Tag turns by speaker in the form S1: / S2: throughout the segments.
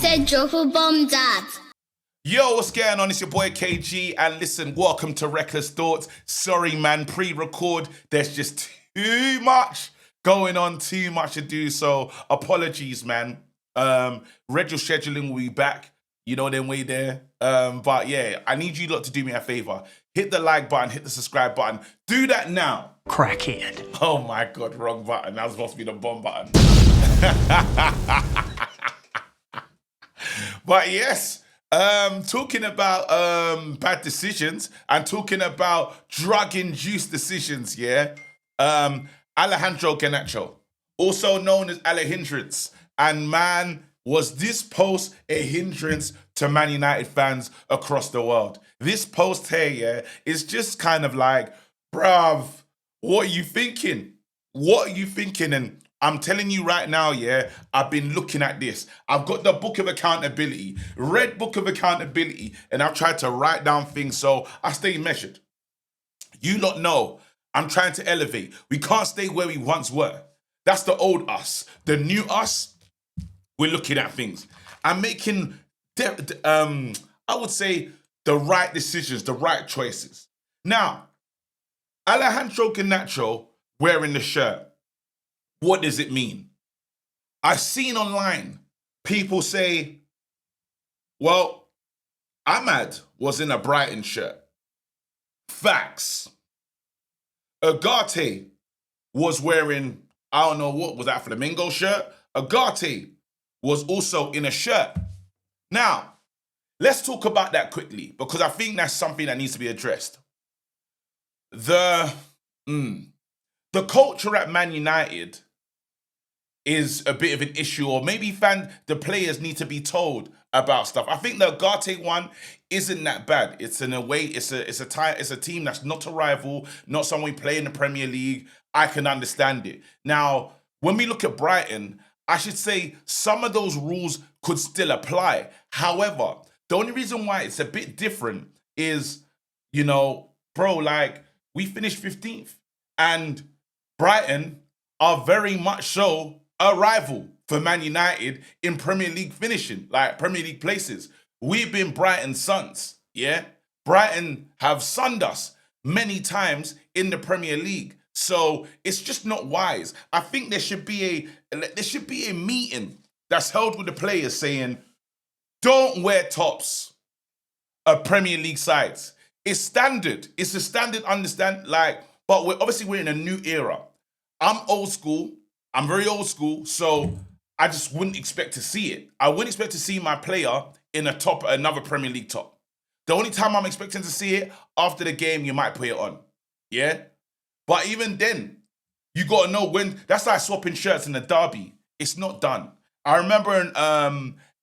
S1: said drop a bomb, Dad.
S2: Yo, what's going on? It's your boy KG, and listen, welcome to Reckless Thoughts. Sorry, man, pre-record. There's just too much going on, too much to do, so apologies, man. Regular scheduling will be back. You know them way there. But yeah, I need you lot to do me a favor. Hit the like button, hit the subscribe button. Do that now.
S3: Crackhead.
S2: Oh my God, wrong button. That was supposed to be the bomb button. But yes, talking about bad decisions and talking about drug-induced decisions, yeah? Alejandro Garnacho, also known as Alejandrins. And man, was this post a hindrance to Man United fans across the world? This post here, yeah, is just kind of like, bruv, what are you thinking? What are you thinking? And I'm telling you right now, yeah, I've been looking at this. I've got the book of accountability, red book of accountability, and I've tried to write down things so I stay measured. You lot know I'm trying to elevate. We can't stay where we once were. That's the old us. The new us, we're looking at things. I'm making, I would say, the right decisions, the right choices. Now, Alejandro Garnacho wearing the shirt, what does it mean? I've seen online people say, well, Ahmad was in a Brighton shirt. Facts. Ugarte was wearing, I don't know what, was that Flamingo shirt? Ugarte was also in a shirt. Now, let's talk about that quickly because I think that's something that needs to be addressed. The culture at Man United is a bit of an issue, or maybe the players need to be told about stuff. I think the Ugarte one isn't that bad. It's in a way, it's a team that's not a rival, not someone we play in the Premier League. I can understand it. Now, when we look at Brighton, I should say some of those rules could still apply. However, the only reason why it's a bit different is, you know, bro, like we finished 15th and Brighton are very much so a rival for Man United in Premier League finishing, like Premier League places. We've been Brighton's sons, yeah? Brighton have sunned us many times in the Premier League. So it's just not wise. I think there should be a meeting that's held with the players saying, don't wear tops of Premier League sides. It's standard. It's a standard but we're in a new era. I'm old school. I'm very old school. So I just wouldn't expect to see it. I wouldn't expect to see my player in another Premier League top. The only time I'm expecting to see it, after the game, you might put it on. Yeah? But even then, you got to know when. That's like swapping shirts in the derby. It's not done. I remember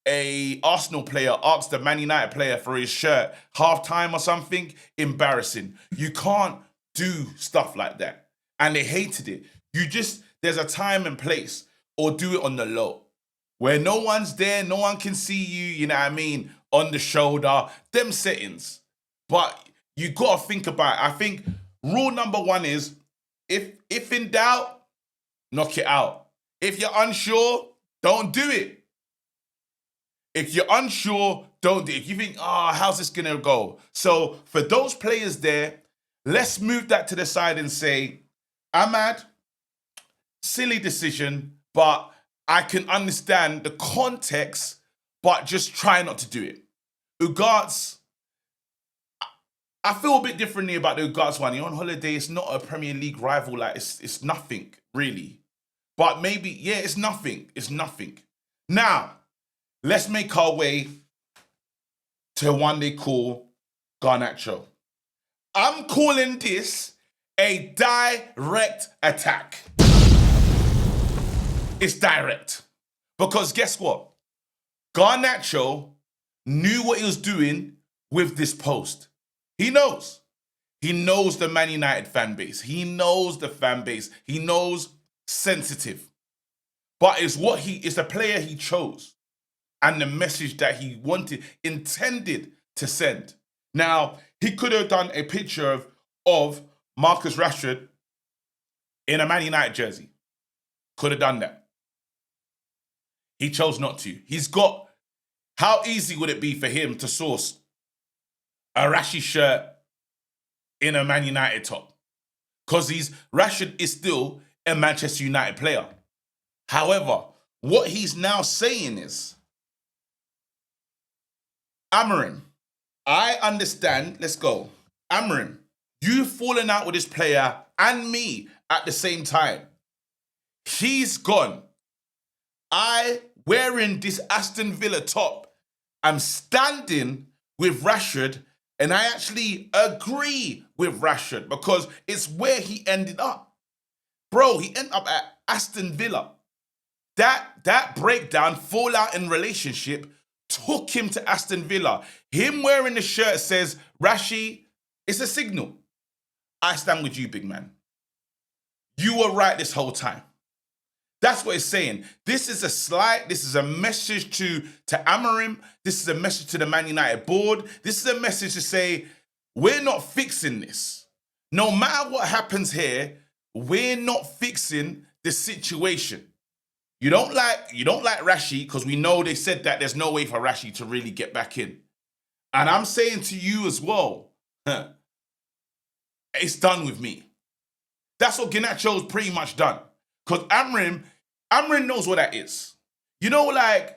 S2: a Arsenal player asked a Man United player for his shirt halftime or something. Embarrassing. You can't do stuff like that. And they hated it. There's a time and place, or do it on the low where no one's there, no one can see you, you know what I mean, on the shoulder, them settings. But you got to think about it. I think rule number one is, if in doubt, knock it out. If you're unsure, don't do it. If you're unsure, don't do it. If you think, how's this going to go? So for those players there, let's move that to the side and say, Ahmad, silly decision, but I can understand the context, but just try not to do it. Ugarte's, I feel a bit differently about the Ugarte's one. You're on holiday, it's not a Premier League rival, like it's nothing, really. But maybe, yeah, it's nothing. It's nothing. Now, let's make our way to one they call Garnacho. I'm calling this a direct attack. It's direct. Because guess what? Garnacho knew what he was doing with this post. He knows. He knows the Man United fan base. He knows the fan base. He knows sensitive. But it's a player he chose. And the message that he intended to send. Now, he could have done a picture of Marcus Rashford in a Man United jersey. Could have done that. He chose not to. He's got How easy would it be for him to source a Rashid shirt in a Man United top? Because Rashford is still a Manchester United player. However, what he's now saying is, Amorim, I understand, let's go. Amorim, you've fallen out with this player and me at the same time. He's gone. I, wearing this Aston Villa top, I'm standing with Rashford, and I actually agree with Rashford because it's where he ended up. Bro, he ended up at Aston Villa. That breakdown, fallout in relationship, took him to Aston Villa. Him wearing the shirt says, Rashi, it's a signal. I stand with you, big man. You were right this whole time. That's what it's saying. This is a slight, this is a message to Amorim. This is a message to the Man United board. This is a message to say, we're not fixing this. No matter what happens here, we're not fixing the situation. You don't like Rashi because we know they said that there's no way for Rashi to really get back in. And I'm saying to you as well, it's done with me. That's what Garnacho's pretty much done. Because Amorim knows what that is. You know, like,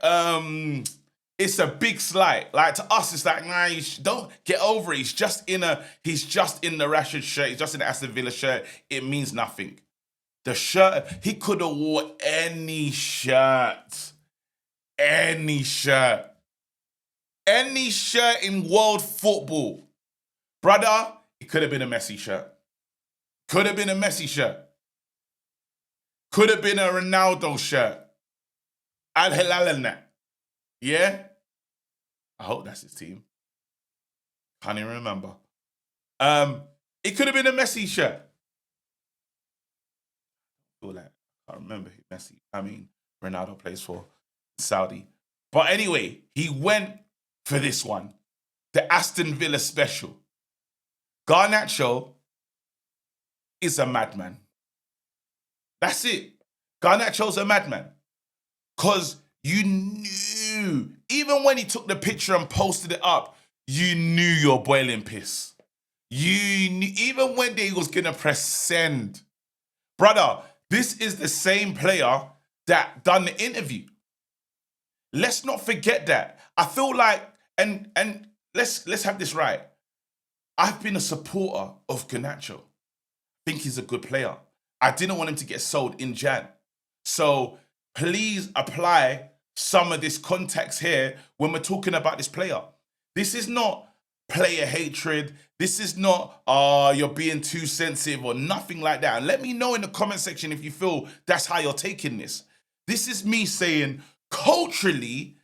S2: it's a big slight. Like, to us, it's like, nah, don't get over it. He's just in the Rashford shirt. He's just in the Aston Villa shirt. It means nothing. The shirt, he could have wore any shirt. Any shirt. Any shirt in world football. Brother, it could have been a Messi shirt. Could have been a Messi shirt. Could have been a Ronaldo shirt. Al Hilal and that. Yeah? I hope that's his team. Can't even remember. It could have been a Messi shirt. I feel like I can't remember who Messi. Ronaldo plays for Saudi. But anyway, he went for this one. The Aston Villa special. Garnacho is a madman. That's it. Garnacho's a madman. Because you knew, even when he took the picture and posted it up, you knew you're boiling piss. You knew, even when they was going to press send. Brother, this is the same player that done the interview. Let's not forget that. I feel like, and let's have this right. I've been a supporter of Garnacho. I think he's a good player. I didn't want him to get sold in Jan. So please apply some of this context here when we're talking about this player. This is not player hatred. This is not, you're being too sensitive or nothing like that. And let me know in the comment section if you feel that's how you're taking this. This is me saying, culturally,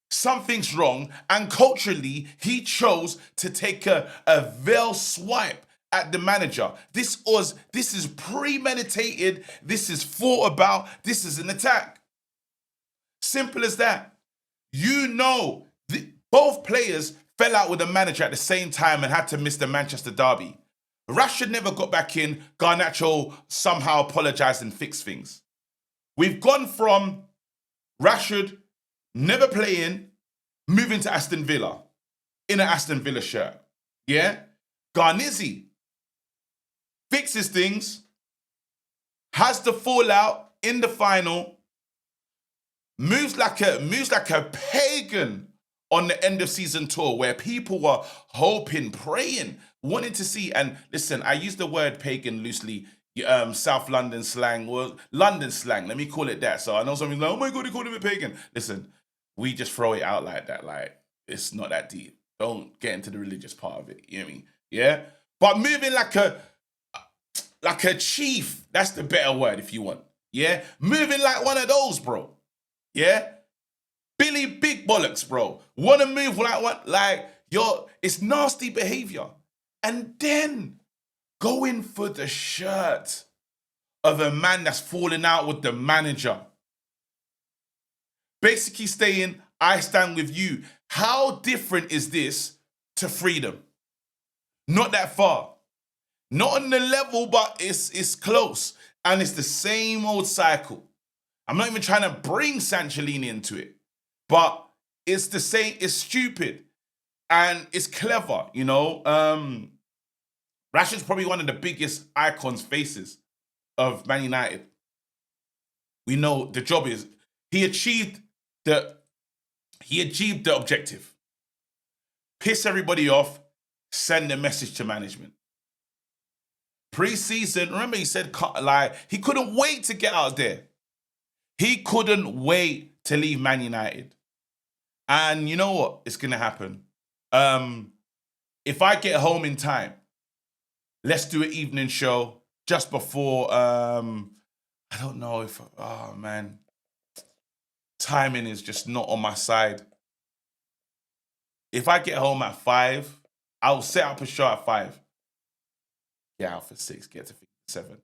S2: something's wrong. And culturally, he chose to take a veil swipe at the manager. This is premeditated. This is thought about. This is an attack. Simple as that. You know, both players fell out with the manager at the same time and had to miss the Manchester derby. Rashford never got back in. Garnacho somehow apologized and fixed things. We've gone from Rashford never playing, moving to Aston Villa in an Aston Villa shirt. Yeah? Garnizzi fixes things, has the fallout in the final, moves like a pagan on the end of season tour where people were hoping, praying, wanting to see. And listen, I use the word pagan loosely, South London slang, or London slang, let me call it that. So I know something's like, oh my God, he called him a pagan. Listen, we just throw it out like that. Like, it's not that deep. Don't get into the religious part of it. You know what I mean? Yeah? But moving like a chief, that's the better word if you want. Yeah? Moving like one of those, bro. Yeah? Billy Big Bollocks, bro. Want to move like what? Like, it's nasty behavior. And then going for the shirt of a man that's falling out with the manager. Basically saying, I stand with you. How different is this to freedom? Not that far. Not on the level, but it's close. And it's the same old cycle. I'm not even trying to bring Sanchez into it. But it's the same. It's stupid and it's clever. You know, Rashford's probably one of the biggest icons, faces of Man United. We know the job is he achieved the objective. Piss everybody off, send a message to management. Pre-season, remember he said he couldn't wait to get out there. He couldn't wait to leave Man United. And you know what? It's gonna happen. If I get home in time, let's do an evening show just before I don't know if timing is just not on my side. If I get home at 5, I'll set up a show at 5. Get out for 6, get to 7.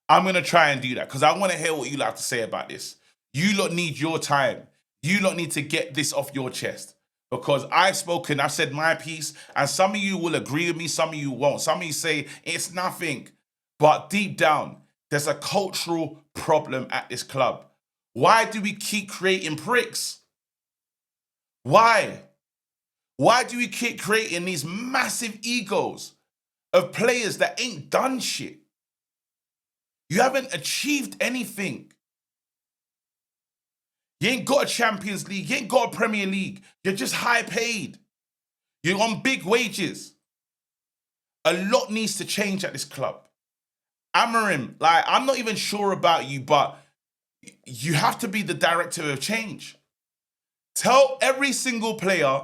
S2: I'm going to try and do that because I want to hear what you have to say about this. You lot need your time. You lot need to get this off your chest because I've spoken, I've said my piece, and some of you will agree with me, some of you won't. Some of you say it's nothing. But deep down, there's a cultural problem at this club. Why do we keep creating pricks? Why? Why do we keep creating these massive egos of players that ain't done shit? You haven't achieved anything. You ain't got a Champions League. You ain't got a Premier League. You're just high paid. You're on big wages. A lot needs to change at this club. Amorim, I'm not even sure about you, but you have to be the director of change. Tell every single player,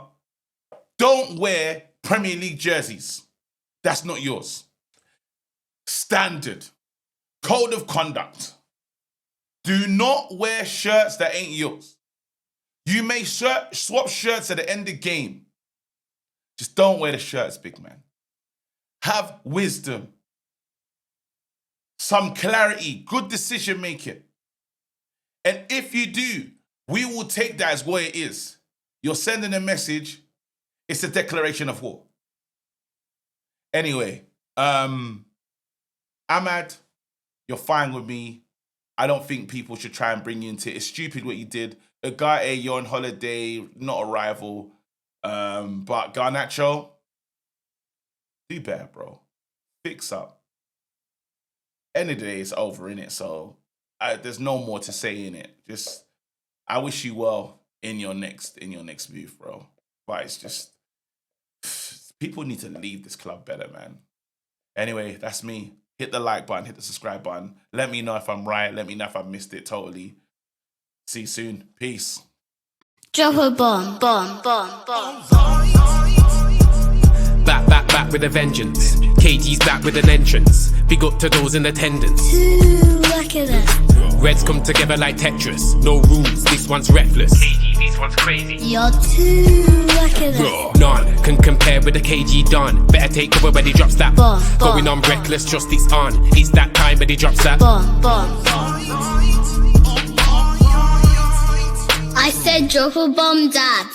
S2: don't wear Premier League jerseys. That's not yours. Standard. Code of conduct. Do not wear shirts that ain't yours. You may swap shirts at the end of the game. Just don't wear the shirts, big man. Have wisdom. Some clarity. Good decision making. And if you do, we will take that as what it is. You're sending a message. It's a declaration of war. Anyway, Ahmad, you're fine with me. I don't think people should try and bring you into it. It's stupid what you did. Agate, you're on holiday, not a rival. But Garnacho, do better, bro. Fix up. End of the day, it's over, innit? So there's no more to say in it. Just, I wish you well in your next move, bro. But it's just, people need to leave this club better, man. Anyway, that's me. Hit the like button, hit the subscribe button. Let me know if I'm right. Let me know if I missed it totally. See you soon. Peace.
S1: Drop a bomb.
S3: Back with a vengeance. KG's back with an entrance. Big up to those in attendance.
S1: Look at that.
S3: Reds come together like Tetris. No rules, this one's reckless. KG, this one's crazy.
S1: You're too lucky that.
S3: None can compare with the KG done. Better take cover when he drops that.
S1: Bomb.
S3: Going on reckless, trust it's on. It's that time when he drops that.
S1: Bomb. I said drop a bomb, Dad.